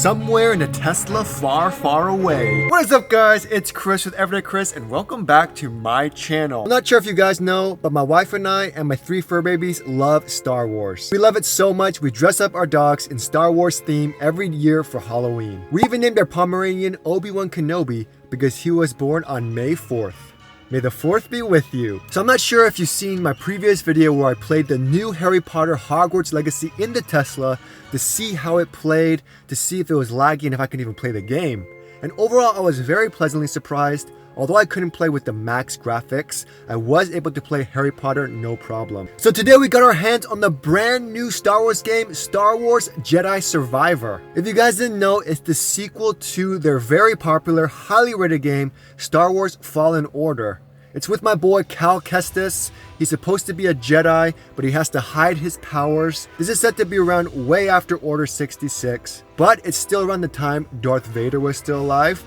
somewhere in a Tesla far, far away. What is up, guys? It's Chris with Everydaychris, and welcome back to my channel. I'm not sure if you guys know, but my wife and I and my 3 fur babies love Star Wars. We love it so much, we dress up our dogs in Star Wars theme every year for Halloween. We even named our Pomeranian Obi-Wan Kenobi because he was born on May 4th. May the 4th be with you. So I'm not sure if you've seen my previous video where I played the new Harry Potter Hogwarts Legacy in the Tesla to see how it played, to see if it was laggy and if I could even play the game. And overall, I was very pleasantly surprised. Although I couldn't play with the max graphics, I was able to play Harry Potter no problem. So today we got our hands on the brand new Star Wars game, Star Wars Jedi Survivor. If you guys didn't know, it's the sequel to their very popular, highly rated game, Star Wars Fallen Order. It's with my boy Cal Kestis. He's supposed to be a Jedi, but he has to hide his powers. This is set to be around way after Order 66, but it's still around the time Darth Vader was still alive.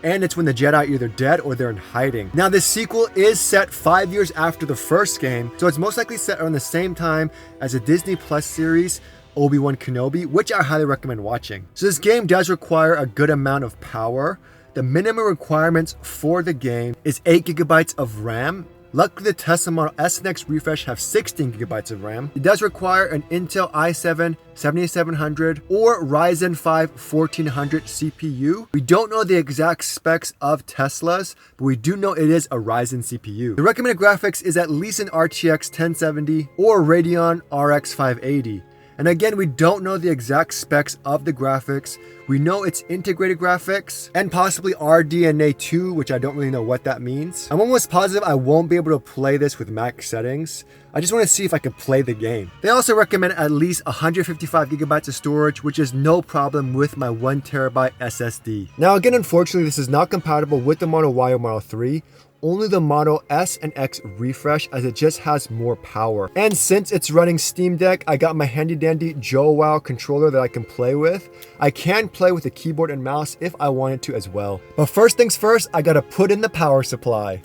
And it's when the Jedi are either dead or they're in hiding. Now this sequel is set 5 years after the first game, so it's most likely set around the same time as the Disney Plus series Obi-Wan Kenobi, which I highly recommend watching. So this game does require a good amount of power. The minimum requirements for the game is 8 GB of RAM. Luckily, the Tesla Model S and X refresh have 16 GB of RAM. It does require an Intel i7 7700 or Ryzen 5 1400 CPU. We don't know the exact specs of Teslas, but we do know it is a Ryzen CPU. The recommended graphics is at least an RTX 1070 or Radeon RX 580. And again, we don't know the exact specs of the graphics. We know it's integrated graphics and possibly RDNA 2, which I don't really know what that means. I'm almost positive I won't be able to play this with max settings. I just want to see if I can play the game. They also recommend at least 155 GB of storage, which is no problem with my 1TB SSD. Now again, unfortunately, this is not compatible with the Model Y or Model 3. Only the Model S and X refresh, as it just has more power. And since it's running Steam Deck, I got my handy dandy JoeWow controller that I can play with. I can play with a keyboard and mouse if I wanted to as well. But first things first, I gotta put in the power supply.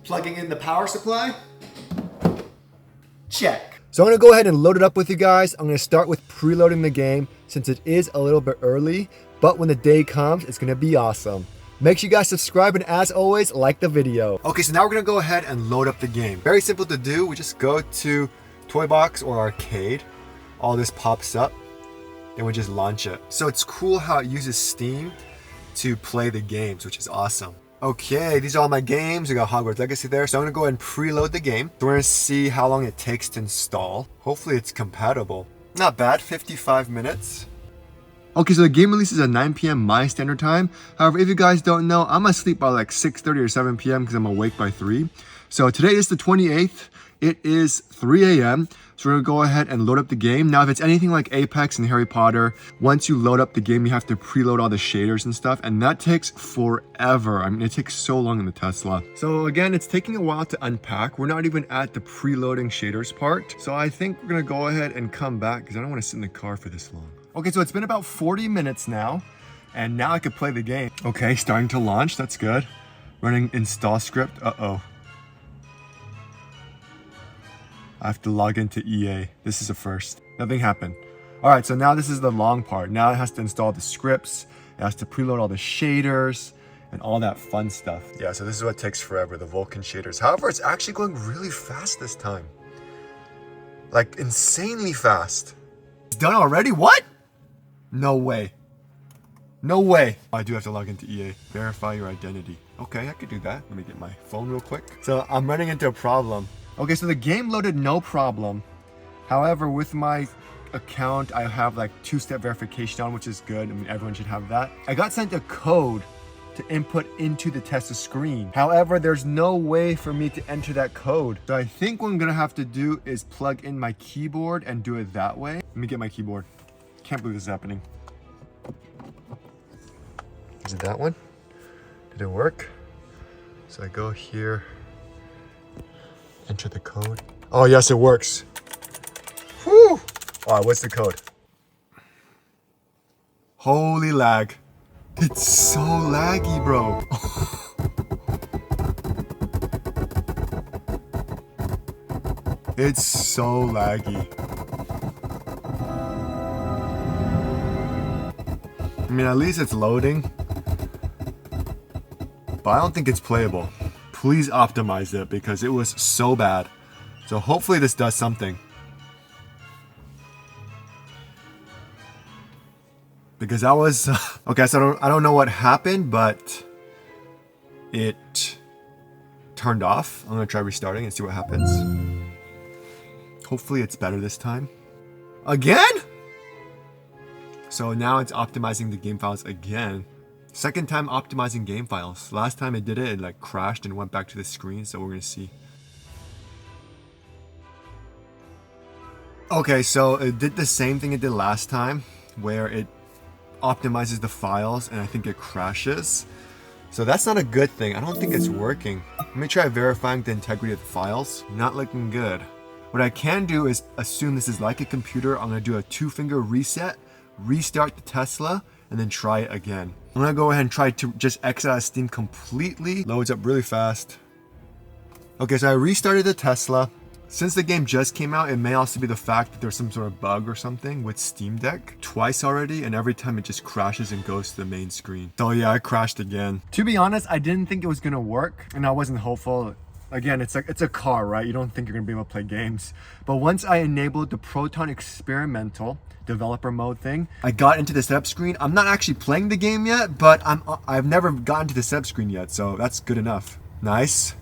Plugging in the power supply. Check. So I'm gonna go ahead and load it up with you guys. I'm gonna start with preloading the game since it is a little bit early, but when the day comes, it's gonna be awesome. Make sure you guys subscribe, and as always, like the video. Okay, so now we're gonna go ahead and load up the game. Very simple to do. We just go to Toy Box or Arcade. All this pops up, then we just launch it. So it's cool how it uses Steam to play the games, which is awesome. Okay, these are all my games. We got Hogwarts Legacy there. So I'm gonna go ahead and preload the game. So we're gonna see how long it takes to install. Hopefully it's compatible. Not bad, 55 minutes. Okay, so the game releases at 9 p.m. my standard time. However, if you guys don't know, I'm asleep by like 6:30 or 7 p.m. because I'm awake by 3. So today is the 28th. It is 3 a.m. So we're gonna go ahead and load up the game. Now, if it's anything like Apex and Harry Potter, once you load up the game, you have to preload all the shaders and stuff, and that takes forever. I mean, it takes so long in the Tesla. So again, it's taking a while to unpack. We're not even at the preloading shaders part. So I think we're gonna go ahead and come back because I don't want to sit in the car for this long. Okay, so it's been about 40 minutes now, and now I could play the game. Okay, starting to launch, that's good. Running install script, uh-oh. I have to log into EA. This is a first. Nothing happened. All right, so now this is the long part. Now it has to install the scripts, it has to preload all the shaders, and all that fun stuff. Yeah, so this is what takes forever, the Vulkan shaders. However, it's actually going really fast this time. Like, insanely fast. It's done already? What? No way. No way. I do have to log into EA. Verify your identity. Okay, I could do that. Let me get my phone real quick. So I'm running into a problem. Okay, so the game loaded no problem. However, with my account, I have like 2-step verification on, which is good. I mean, everyone should have that. I got sent a code to input into the Tesla screen. However, there's no way for me to enter that code. So I think what I'm gonna have to do is plug in my keyboard and do it that way. Let me get my keyboard. Can't believe this is happening. Is it that one? Did it work? So I go here, enter the code. Oh yes, it works. Whew! Alright, what's the code? Holy lag. It's so laggy, bro. It's so laggy. I mean, at least it's loading. But I don't think it's playable. Please optimize it because it was so bad. So hopefully this does something. Because that was... Okay, so I don't know what happened, but it turned off. I'm going to try restarting and see what happens. Hopefully it's better this time. Again? So now it's optimizing the game files again. Second time optimizing game files. Last time it did it, it like crashed and went back to the screen, so we're going to see. Okay, so it did the same thing it did last time, where it optimizes the files and I think it crashes. So that's not a good thing. I don't think it's working. Let me try verifying the integrity of the files. Not looking good. What I can do is assume this is like a computer. I'm gonna do a 2-finger reset, restart the Tesla, and then try it again. I'm gonna go ahead and try to just exit out of Steam completely. Loads up really fast. Okay, so I restarted the Tesla. Since the game just came out, it may also be the fact that there's some sort of bug or something with Steam Deck twice already, and every time it just crashes and goes to the main screen. So yeah, I crashed again. To be honest, I didn't think it was gonna work, and I wasn't hopeful. Again, it's a car, right? You don't think you're gonna be able to play games. But once I enabled the Proton Experimental developer mode thing, I got into the setup screen. I'm not actually playing the game yet, but I've never gotten to the setup screen yet, so that's good enough. Nice.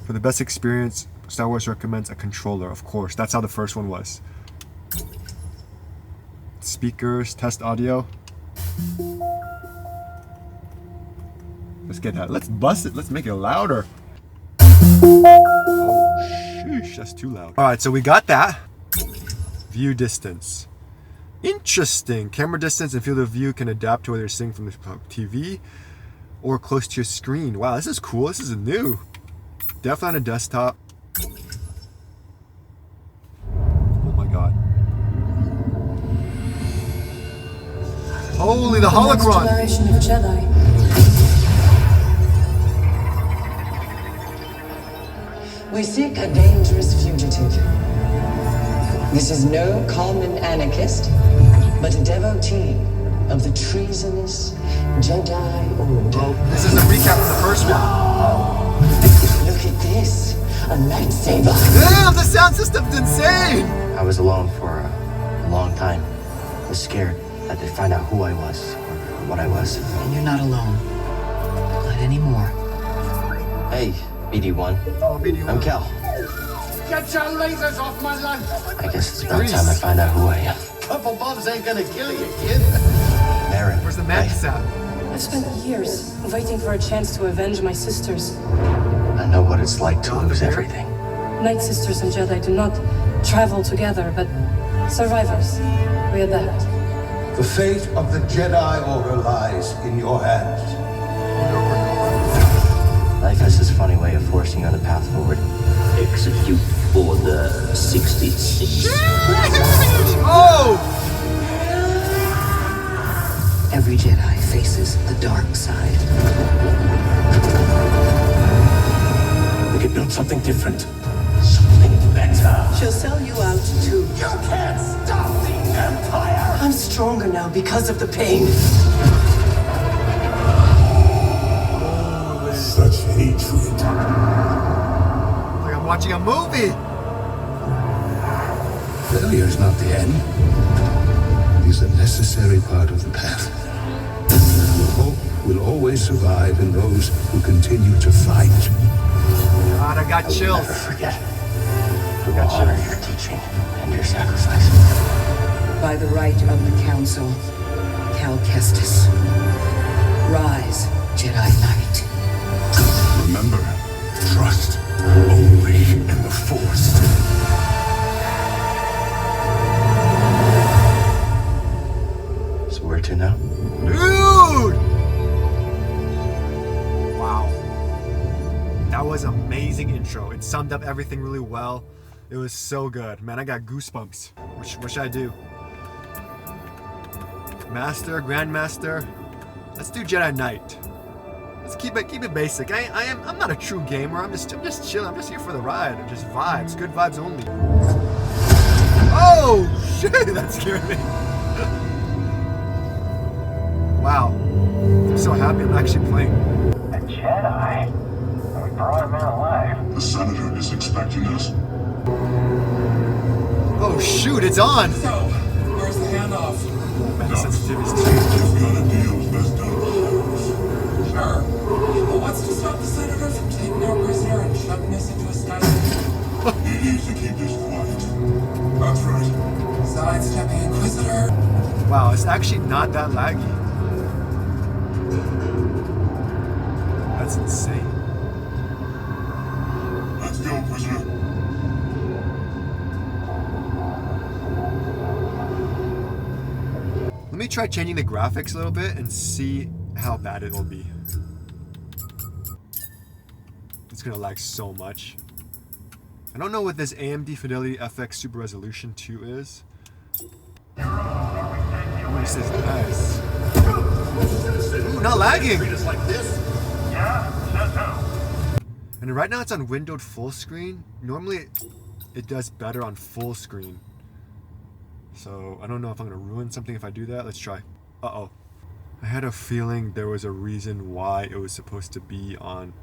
For the best experience, Star Wars recommends a controller, of course. That's how the first one was. Speakers, test audio. Let's get that. Let's bust it. Let's make it louder. Oh, sheesh, that's too loud. All right, so we got that. View distance. Interesting. Camera distance and field of view can adapt to whether you're seeing from the TV or close to your screen. Wow, this is cool. This is new. Definitely on a desktop. Oh my god. Holy, the holocron! The next generation of Jedi. We seek a dangerous fugitive. This is no common anarchist, but a devotee of the treasonous Jedi Order. Oh, this is a recap of the first one. Look at this, a lightsaber. Damn, the sound system's insane! I was alone for a long time. I was scared that they'd find out who I was or what I was. And you're not alone. Not anymore. Hey, BD1. Oh, BD1. I'm Cal. Get your lasers off my lunch! I guess it's about time I find out who I am. Couple bombs ain't gonna kill you, kid. Marin. Where's the mantis at? I've spent years waiting for a chance to avenge my sisters. I know what it's like to lose everything. Night Sisters and Jedi do not travel together, but survivors. We adapt. The fate of the Jedi Order lies in your hands. Life has this funny way of forcing you on the path forward. Execute Order 66. Oh! Every Jedi faces the dark side. We could build something different. Something better. She'll sell you out too. You can't stop the Empire! I'm stronger now because of the pain. Such hatred. Like I'm watching a movie! Failure's not the end. It is a necessary part of the path. Hope will always survive in those who continue to fight. God, I got chills. Never forget. We got honor your teaching and your sacrifice. By the right of the Council, Cal Kestis. Rise, Jedi Knight. Remember, trust only in the Force. So where to now? Dude! Wow. That was amazing intro. It summed up everything really well. It was so good. Man, I got goosebumps. What should I do? Master, Grandmaster. Let's do Jedi Knight. Let's keep it basic. I'm not a true gamer. I'm just chilling. I'm just here for the ride. Just vibes. Good vibes only. Oh shit, that scared me. Wow. I'm so happy I'm actually playing. A Jedi? We brought him in alive. The Senator is expecting us. Oh shoot, it's on! So, where's the handoff? Man, the sensitivity's We've got a deal best done behind us. Sure. But what's to stop the Senator from taking our prisoner and shoving us into a sky? He needs to keep this quiet. That's right. Sidestepping Inquisitor. Wow, it's actually not that laggy. That's insane. Let's go, prisoner. Let me try changing the graphics a little bit and see how bad it will be. It's gonna lag so much. I don't know what this AMD Fidelity FX Super Resolution 2 is. Oh, this is nice. Ooh, not lagging! And right now it's on windowed full screen. Normally it does better on full screen. So I don't know if I'm gonna ruin something if I do that. Let's try. Uh-oh. I had a feeling there was a reason why it was supposed to be on.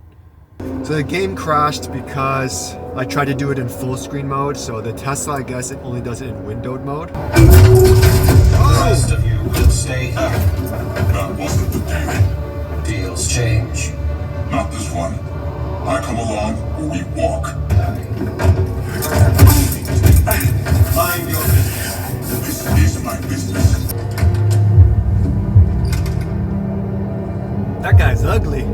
So the game crashed because I tried to do it in full screen mode. So the Tesla, I guess, it only does it in windowed mode. The rest of you will stay here. That wasn't the deal. Deals change. Not this one. I come along or we walk. Mind your business. This is my business. That guy's ugly.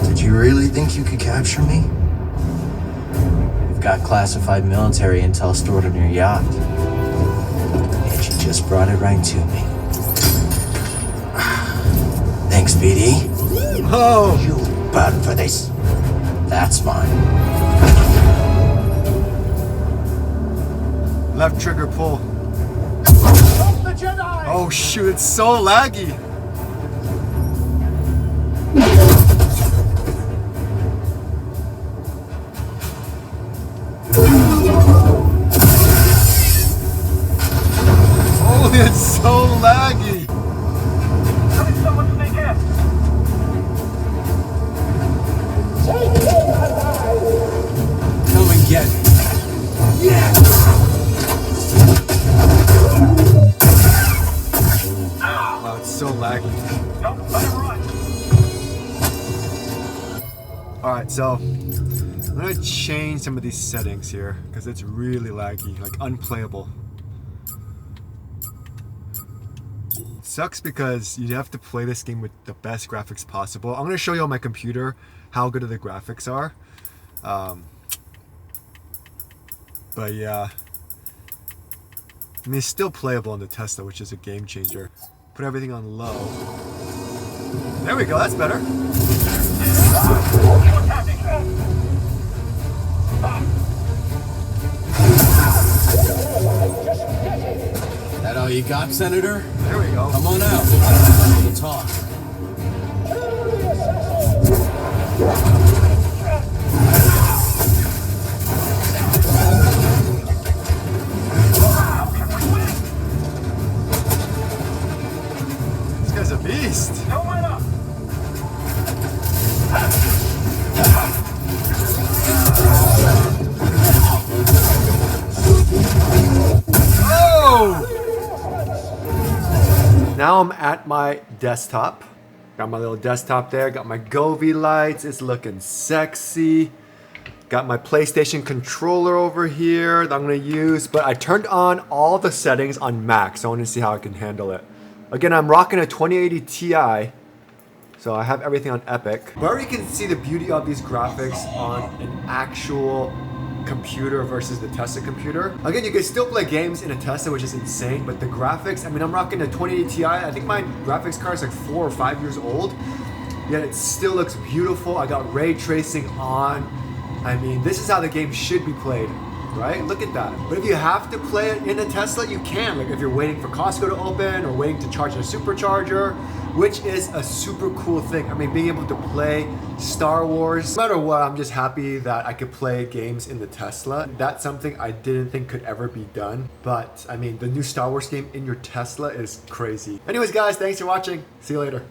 Did you really think you could capture me? You've got classified military intel stored on your yacht. And you just brought it right to me. Thanks, BD. Oh! You burn for this. That's mine. Left trigger pull. Oh shoot, it's so laggy. Oh, it's so laggy. Someone sneak in. Come and get me. Wow, it's so laggy. Don't let him run. Alright, so I'm gonna change some of these settings here because it's really laggy, like unplayable. It sucks because you have to play this game with the best graphics possible. I'm gonna show you on my computer how good the graphics are. But yeah, I mean, it's still playable on the Tesla, which is a game changer. Put everything on low. There we go, that's better. That all you got, Senator? There we go. Come on out. We'll talk. This guy's a beast. Don't let up. Oh! Now I'm at my desktop. Got my little desktop there. Got my Govee lights. It's looking sexy. Got my PlayStation controller over here that I'm gonna use. But I turned on all the settings on max. So I want to see how I can handle it. Again, I'm rocking a 2080 Ti. So I have everything on Epic. But you can see the beauty of these graphics on an actual computer versus the Tesla computer. Again, you can still play games in a Tesla, which is insane, but the graphics, I mean, I'm rocking a 2080 Ti. I think my graphics card is like 4 or 5 years old, yet it still looks beautiful. I got ray tracing on. I mean, this is how the game should be played. right? Look at that. But if you have to play it in a Tesla, you can. Like if you're waiting for Costco to open or waiting to charge a supercharger, which is a super cool thing. I mean, being able to play Star Wars, no matter what, I'm just happy that I could play games in the Tesla. That's something I didn't think could ever be done. But I mean, the new Star Wars game in your Tesla is crazy. Anyways, guys, thanks for watching. See you later.